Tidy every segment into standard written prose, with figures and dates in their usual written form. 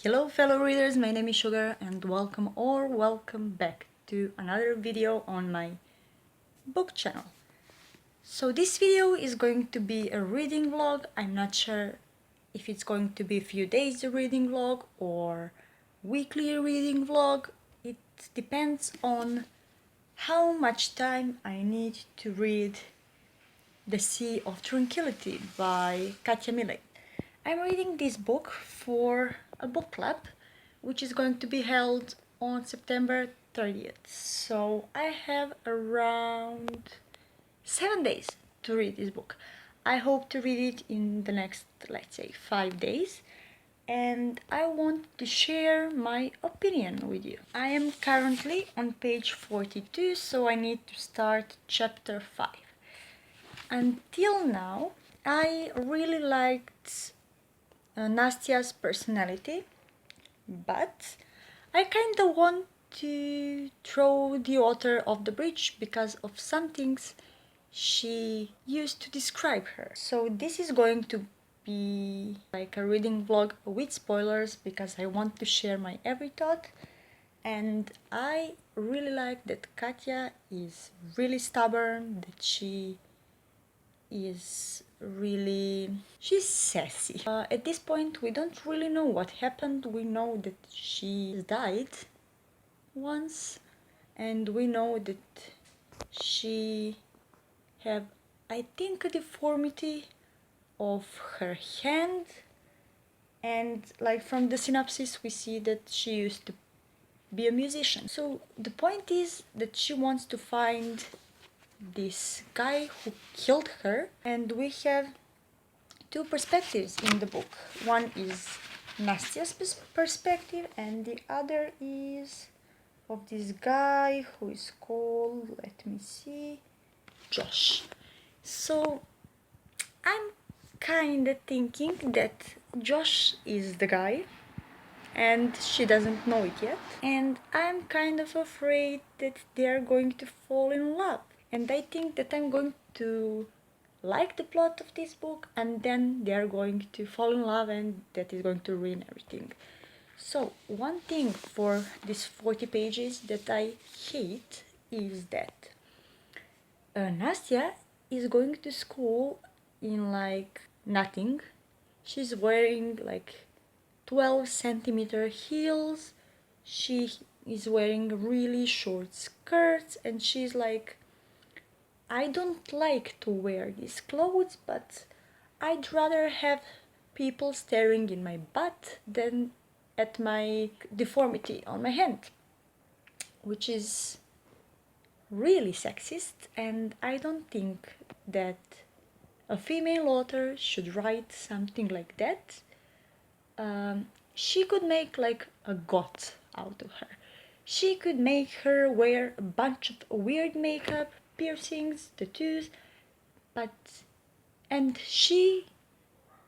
Hello fellow readers, my name is Sugar and welcome back to another video on my book channel. So this video is going to be a reading vlog. I'm not sure if it's going to be a few days reading vlog or weekly reading vlog. It depends on how much time I need to read The Sea of Tranquility by Katja Millet. I'm reading this book for a book club, which is going to be held on September 30th. So I have around 7 days to read this book. I hope to read it in the next, let's say, 5 days. And I want to share my opinion with you. I am currently on page 42, so I need to start chapter 5. Until now, I really liked Nastia's personality, but I kind of want to throw the author off the bridge because of some things she used to describe her. So this is going to be like a reading vlog with spoilers because I want to share my every thought. And I really like that Katja is really stubborn, that she's sassy. At this point we don't really know what happened. We know that she died once, and we know that she have, I think, a deformity of her hand, and like from the synopsis we see that she used to be a musician. So the point is that she wants to find this guy who killed her, and we have two perspectives in the book. One is Nastia's perspective and the other is of this guy who is called, let me see, Josh. So I'm kinda thinking that Josh is the guy and she doesn't know it yet, and I'm kind of afraid that they're going to fall in love. And I think that I'm going to like the plot of this book and then they're going to fall in love, and that is going to ruin everything. So one thing for these 40 pages that I hate is that Nastia is going to school in like nothing. She's wearing like 12-centimeter heels, she is wearing really short skirts, and she's like, I don't like to wear these clothes, but I'd rather have people staring in my butt than at my deformity on my hand, which is really sexist, and I don't think that a female author should write something like that. She could make like a goth out of her. She could make her wear a bunch of weird makeup, piercings, tattoos, and she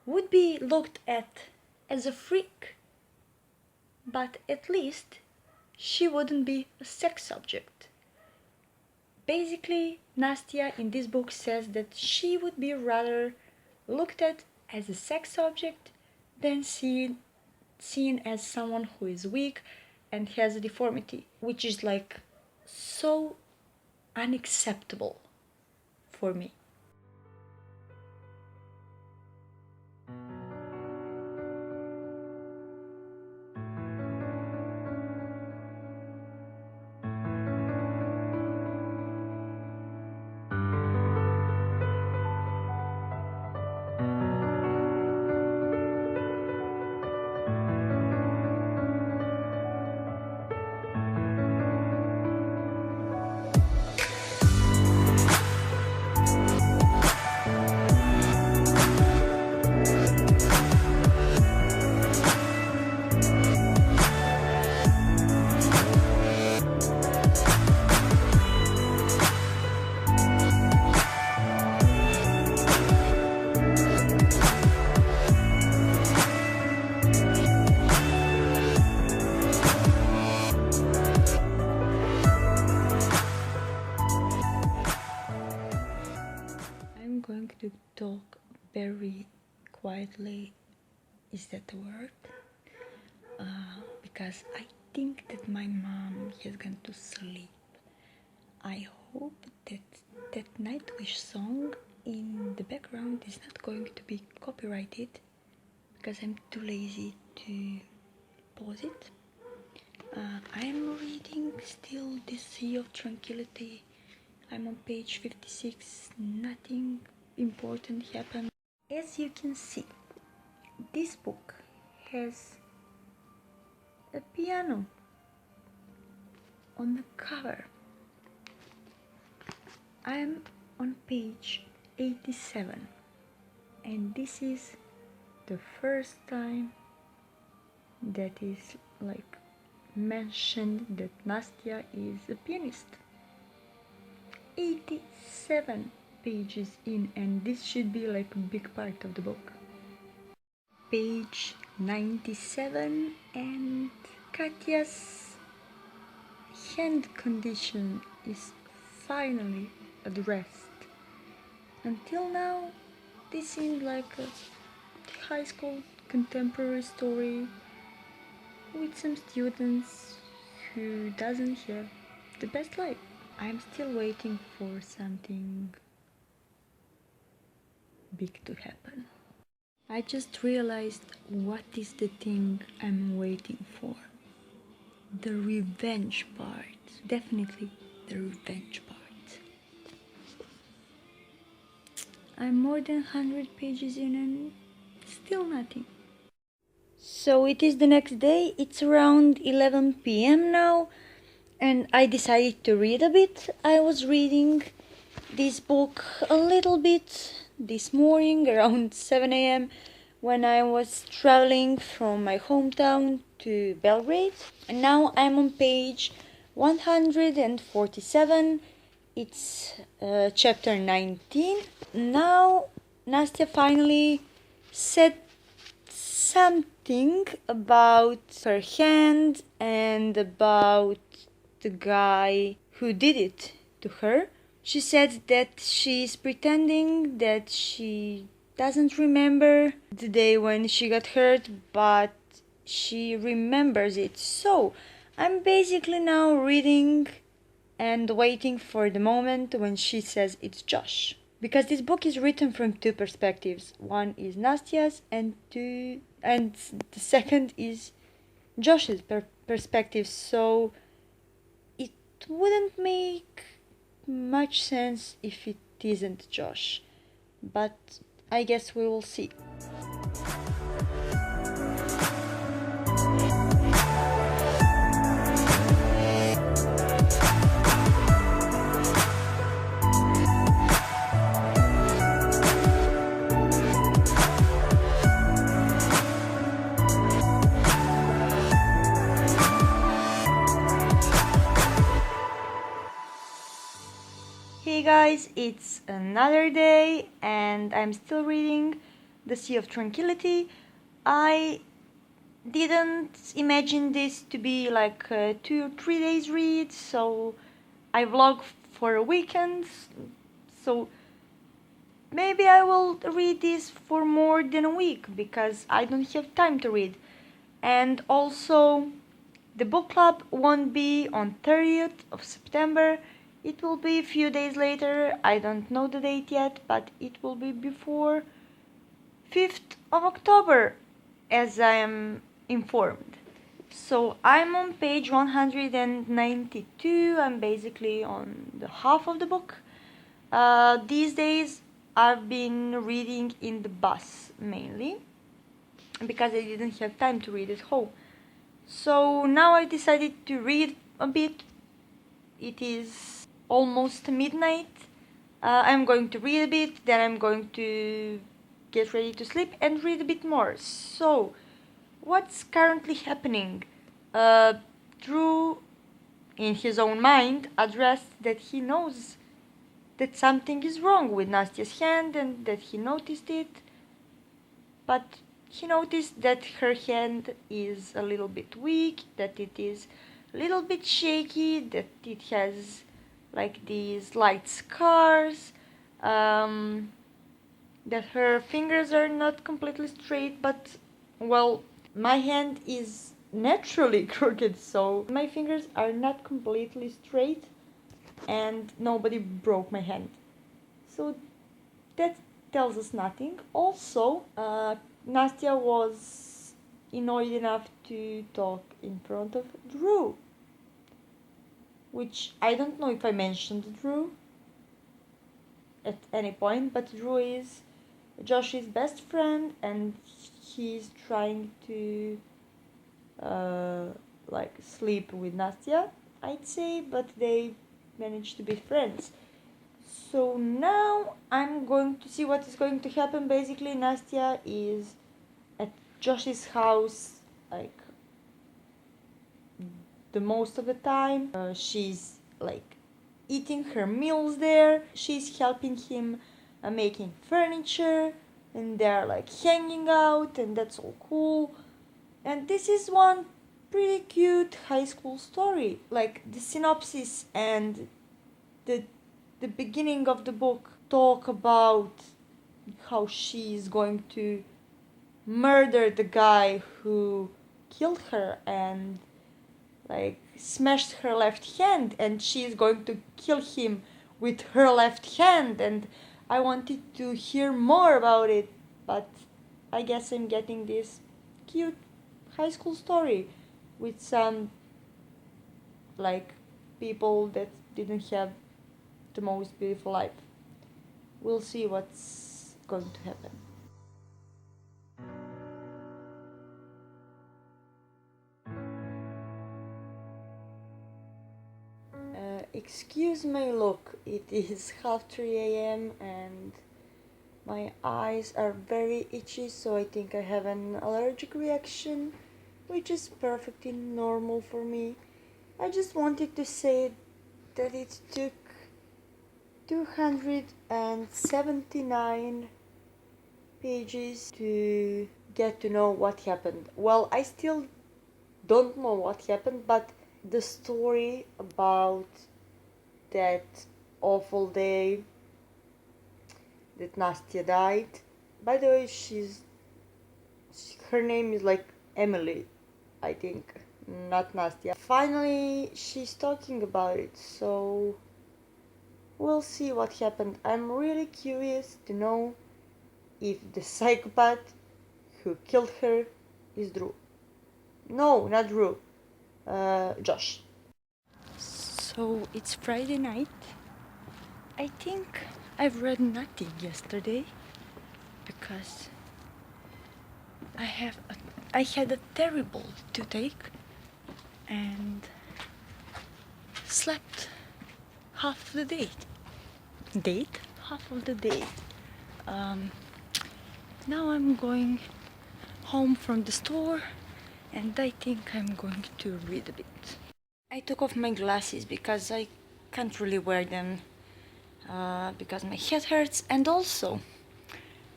would be looked at as a freak, but at least she wouldn't be a sex object. Basically, Nastia in this book says that she would be rather looked at as a sex object than seen as someone who is weak and has a deformity, which is like so unacceptable for me. Going to talk very quietly. Is that the word? because I think that my mom has gone to sleep. I hope that that Nightwish song in the background is not going to be copyrighted, because I'm too lazy to pause it. I'm reading still The Sea of Tranquility. I'm on page 56. Nothing important happened. As you can see, this book has a piano on the cover. I'm on page 87, and this is the first time that is like mentioned that Nastya is a pianist. 87 pages in, and this should be like a big part of the book. Page 97, and Katya's hand condition is finally addressed. Until now, this seemed like a high school contemporary story with some students who doesn't have the best life. I'm still waiting for something big to happen. I just realized what is the thing I'm waiting for. The revenge part. Definitely the revenge part. I'm more than 100 pages in and still nothing. So it is the next day, it's around 11 p.m. now, and I decided to read a bit. I was reading this book a little bit this morning around 7 a.m. when I was traveling from my hometown to Belgrade. And now I'm on page 147. It's chapter 19. Now Nastya finally said something about her hand and about the guy who did it to her. She said that she's pretending that she doesn't remember the day when she got hurt, but she remembers it. So I'm basically now reading and waiting for the moment when she says it's Josh. Because this book is written from two perspectives. One is Nastya's and the second is Josh's perspective. So it wouldn't make much sense if it isn't Josh. But I guess we will see. Hey guys, it's another day and I'm still reading The Sea of Tranquility. I didn't imagine this to be like a 2 or 3 days read, so I vlog for a weekend, so maybe I will read this for more than a week because I don't have time to read. And also the book club won't be on 30th of September. It will be a few days later. I don't know the date yet, but it will be before 5th of October, as I am informed. So I'm on page 192. I'm basically on the half of the book. These days I've been reading in the bus mainly because I didn't have time to read at home. So now I decided to read a bit. It is almost midnight. I'm going to read a bit, then I'm going to get ready to sleep and read a bit more. So, what's currently happening? Drew, in his own mind, addressed that he knows that something is wrong with Nastya's hand and that he noticed it, but he noticed that her hand is a little bit weak, that it is a little bit shaky, that it has like these light scars, that her fingers are not completely straight, but well, my hand is naturally crooked, so my fingers are not completely straight and nobody broke my hand. So that tells us nothing. Also, Nastya was annoyed enough to talk in front of Drew, which I don't know if I mentioned Drew at any point, but Drew is Josh's best friend and he's trying to like sleep with Nastya, I'd say, but they managed to be friends. So now I'm going to see what is going to happen. Basically, Nastya is at Josh's house like the most of the time. She's like eating her meals there. She's helping him making furniture, and they're like hanging out, and that's all cool. And this is one pretty cute high school story. Like the synopsis and the beginning of the book talk about how she is going to murder the guy who killed her and like smashed her left hand, and she is going to kill him with her left hand, and I wanted to hear more about it, but I guess I'm getting this cute high school story with some like people that didn't have the most beautiful life. We'll see what's going to happen. Excuse my look, it is half 3 a.m. and my eyes are very itchy, so I think I have an allergic reaction, which is perfectly normal for me. I just wanted to say that it took 279 pages to get to know what happened. Well, I still don't know what happened, but the story about that awful day that Nastya died. By the way, her name is like Emily, I think, not Nastya. Finally, she's talking about it, so we'll see what happened. I'm really curious to know if the psychopath who killed her is Drew. No, not Drew. Josh. So it's Friday night. I think I've read nothing yesterday because I had a terrible toothache and slept half of the day. Half of the day. Now I'm going home from the store and I think I'm going to read a bit. I took off my glasses because I can't really wear them because my head hurts, and also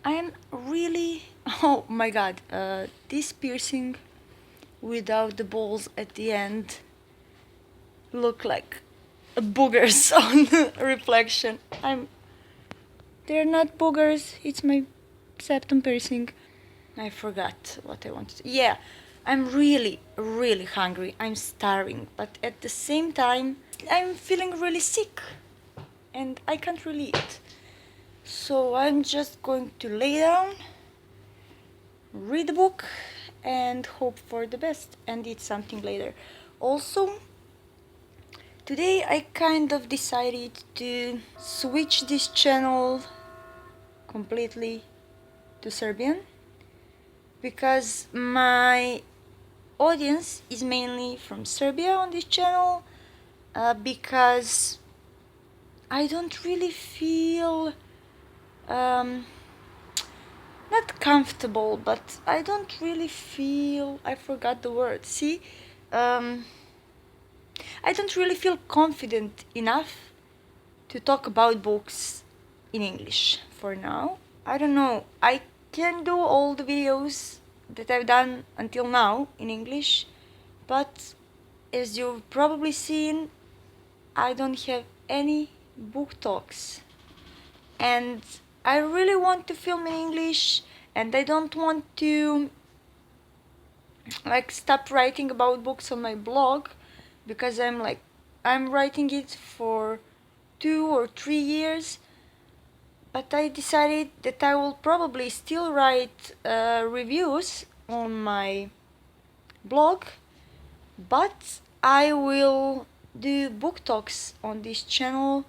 I am really, oh my god, this piercing without the balls at the end look like boogers on reflection. They're not boogers, it's my septum piercing. I forgot what I wanted to, yeah, I'm really, really hungry, I'm starving, but at the same time I'm feeling really sick and I can't really eat. So I'm just going to lay down, read the book, and hope for the best and eat something later. Also, today I kind of decided to switch this channel completely to Serbian because my audience is mainly from Serbia on this channel, because I don't really feel not comfortable, but I don't really feel, I forgot the word, see, I don't really feel confident enough to talk about books in English for now. I don't know, I can do all the videos that I've done until now in English, but as you've probably seen, I don't have any book talks, and I really want to film in English, and I don't want to like stop writing about books on my blog, because I'm writing it for 2 or 3 years, but I decided that I will probably still write reviews on my blog, but I will do book talks on this channel,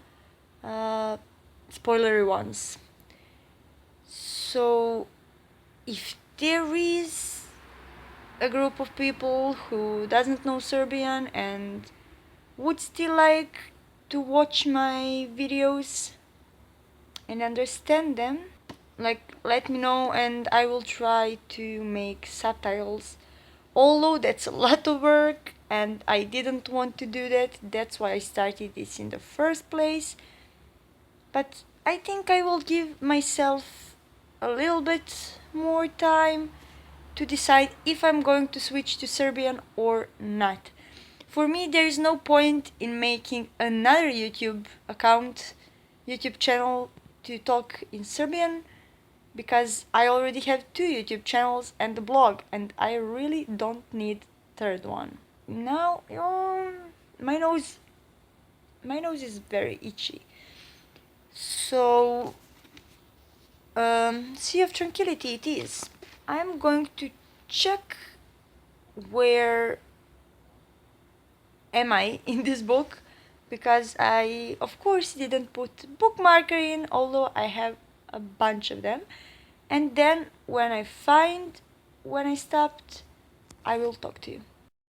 uh, spoilery ones. So if there is a group of people who doesn't know Serbian and would still like to watch my videos and understand them, like, let me know and I will try to make subtitles. Although that's a lot of work and I didn't want to do that, that's why I started this in the first place. But I think I will give myself a little bit more time to decide if I'm going to switch to Serbian or not. For me, there is no point in making another YouTube channel to talk in Serbian, because I already have 2 YouTube channels and a blog, and I really don't need third one. Now, my nose is very itchy. So, Sea of Tranquility it is. I'm going to check where am I in this book, because I of course didn't put bookmarker in, although I have a bunch of them. And then when I find when I stopped, I will talk to you.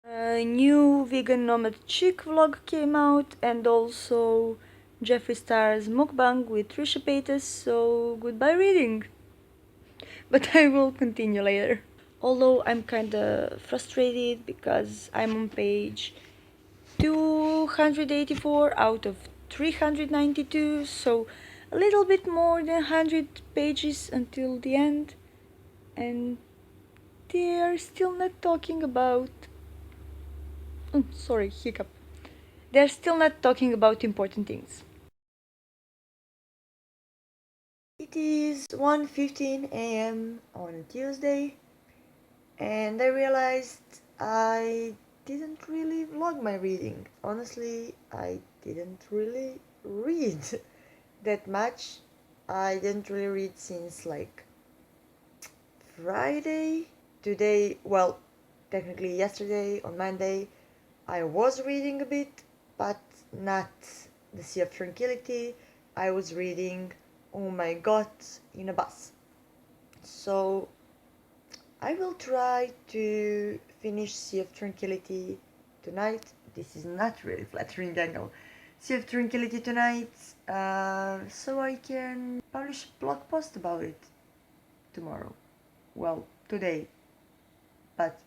A new vegan nomad chick vlog came out, and also Jeffree Star's mukbang with Trisha Paytas, so goodbye reading. But I will continue later. Although I'm kinda frustrated because I'm on page 284 out of 392, so a little bit more than 100 pages until the end, and they are still not talking about... sorry, hiccup. They're still not talking about important things. It is 1:15 a.m. on a Tuesday, and I realized I didn't really vlog my reading. Honestly, I didn't really read that much. I didn't really read since like Friday. Today, well, technically yesterday on Monday, I was reading a bit, but not The Sea of Tranquility. I was reading Oh My God in a bus. So I will try to finish Sea of Tranquility tonight. This is not really flattering angle. Sea of Tranquility tonight, so I can publish a blog post about it tomorrow. Well, today, but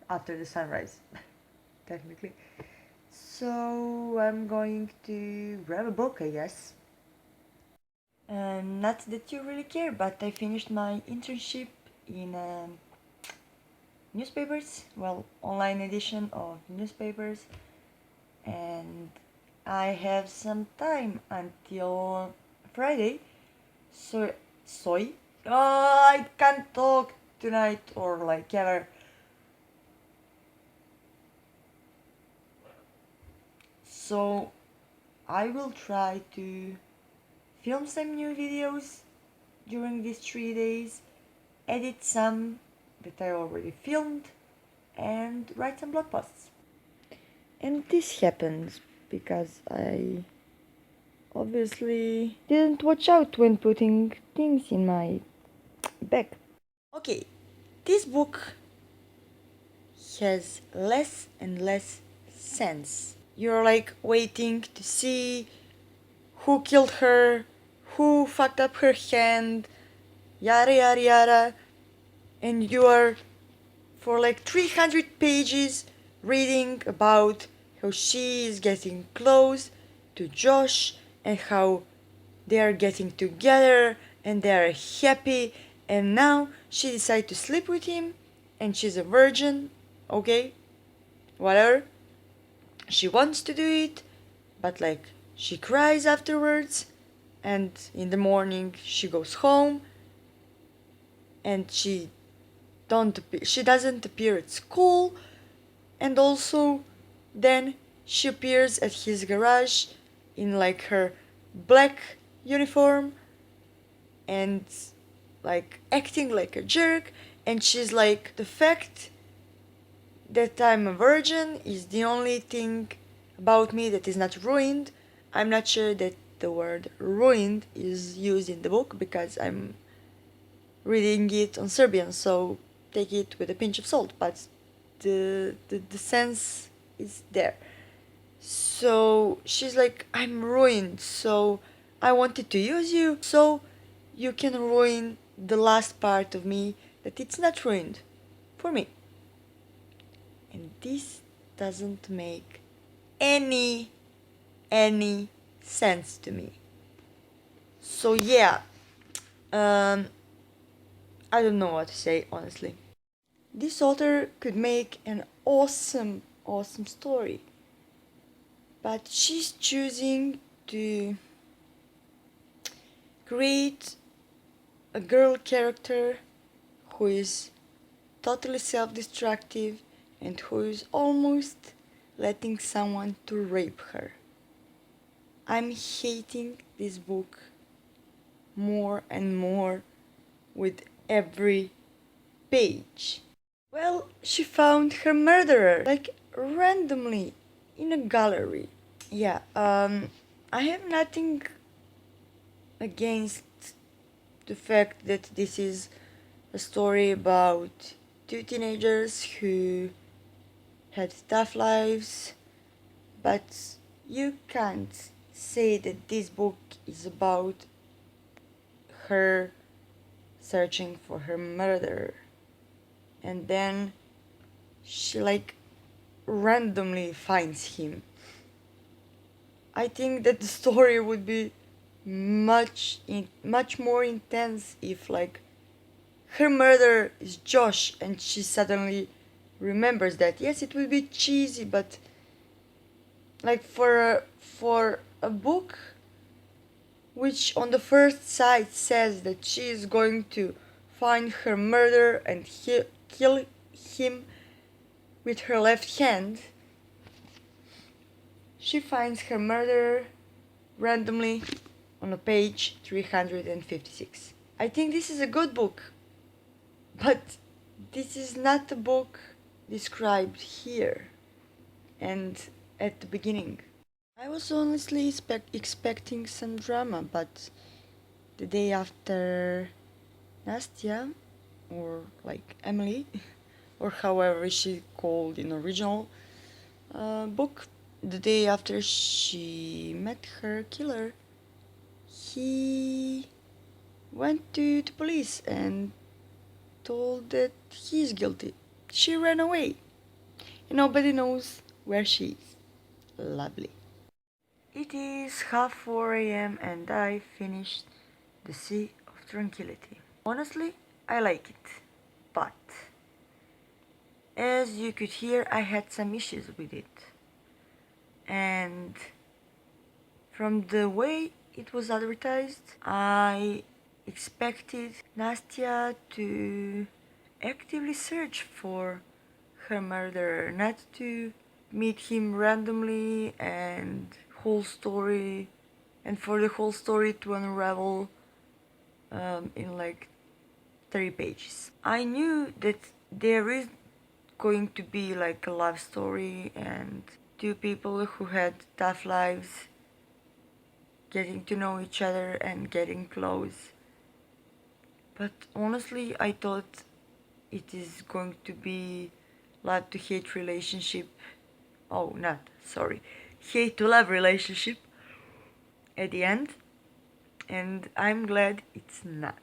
after the sunrise, technically. So I'm going to grab a book, I guess. Not that you really care, but I finished my internship in newspapers, well, online edition of newspapers, and I have some time until Friday. So, I can't talk tonight or like ever. So I will try to film some new videos during these 3 days, edit some that I already filmed, and write some blog posts. And this happens because I obviously didn't watch out when putting things in my bag. Okay, this book has less and less sense. You're like waiting to see who killed her, who fucked up her hand, yada yada yada, and you are for like 300 pages reading about how she is getting close to Josh and how they are getting together and they are happy, and now she decides to sleep with him and she's a virgin. Okay, whatever, she wants to do it, but like she cries afterwards, and in the morning she goes home and she she doesn't appear at school, and also then she appears at his garage in like her black uniform and like acting like a jerk, and she's like, the fact that I'm a virgin is the only thing about me that is not ruined. I'm not sure that the word ruined is used in the book because I'm reading it on Serbian, so take it with a pinch of salt, but the sense is there. So she's like, I'm ruined, so I wanted to use you so you can ruin the last part of me that it's not ruined for me. And this doesn't make any sense to me. So yeah, I don't know what to say, honestly. This author could make an awesome story, but she's choosing to create a girl character who is totally self-destructive and who is almost letting someone to rape her. I'm hating this book more and more with every page. Well, she found her murderer, like randomly in a gallery. Yeah, I have nothing against the fact that this is a story about two teenagers who had tough lives, but you can't say that this book is about her searching for her murderer and then she like randomly finds him. I think that the story would be much more intense if like her murderer is Josh and she suddenly remembers that. Yes, it will be cheesy, but like for a book which on the first side says that she is going to find her murderer and kill him with her left hand, she finds her murderer randomly on a page 356. I think this is a good book, but this is not the book described here and at the beginning. I was honestly expecting some drama, but the day after Nastya, or like Emily, or however she called in original book, the day after she met her killer, he went to the police and told that he's guilty. She ran away. And nobody knows where she is. Lovely. It is half 4 a.m. and I finished The Sea of Tranquility. Honestly, I like it, but as you could hear, I had some issues with it. And from the way it was advertised, I expected Nastya to actively search for her murderer, not to meet him randomly and for the whole story to unravel in like 30 pages. I knew that there is going to be like a love story and two people who had tough lives getting to know each other and getting close. But honestly, I thought it is going to be love to hate relationship. Oh, not, sorry. Hate to love relationship at the end. And I'm glad it's not.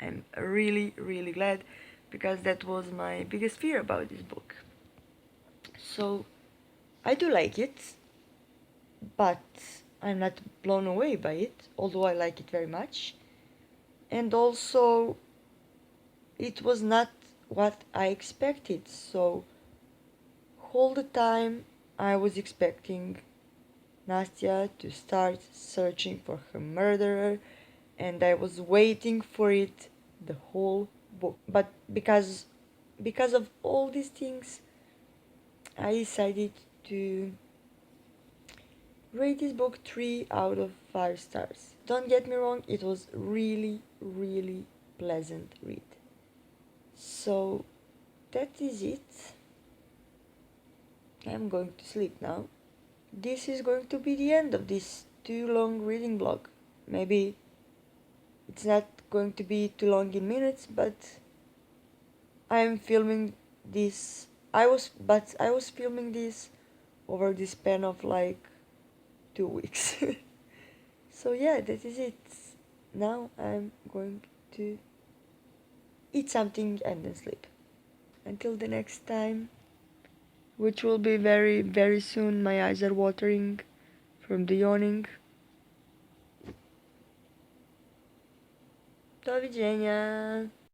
I'm really glad, because that was my biggest fear about this book. So I do like it, but I'm not blown away by it, although I like it very much. And also it was not what I expected, so all the time I was expecting Nastya to start searching for her murderer, and I was waiting for it the whole book. But because because of all these things, I decided to rate this book 3 out of 5 stars. Don't get me wrong, it was really, really pleasant read. So that is it. I'm going to sleep now. This is going to be the end of this too long reading vlog. Maybe it's not going to be too long in minutes, but I'm filming this. I was filming this over the span of like 2 weeks. So yeah, that is it. Now I'm going to eat something and then sleep. Until the next time, which will be very, very soon. My eyes are watering from the yawning. Do widzenia.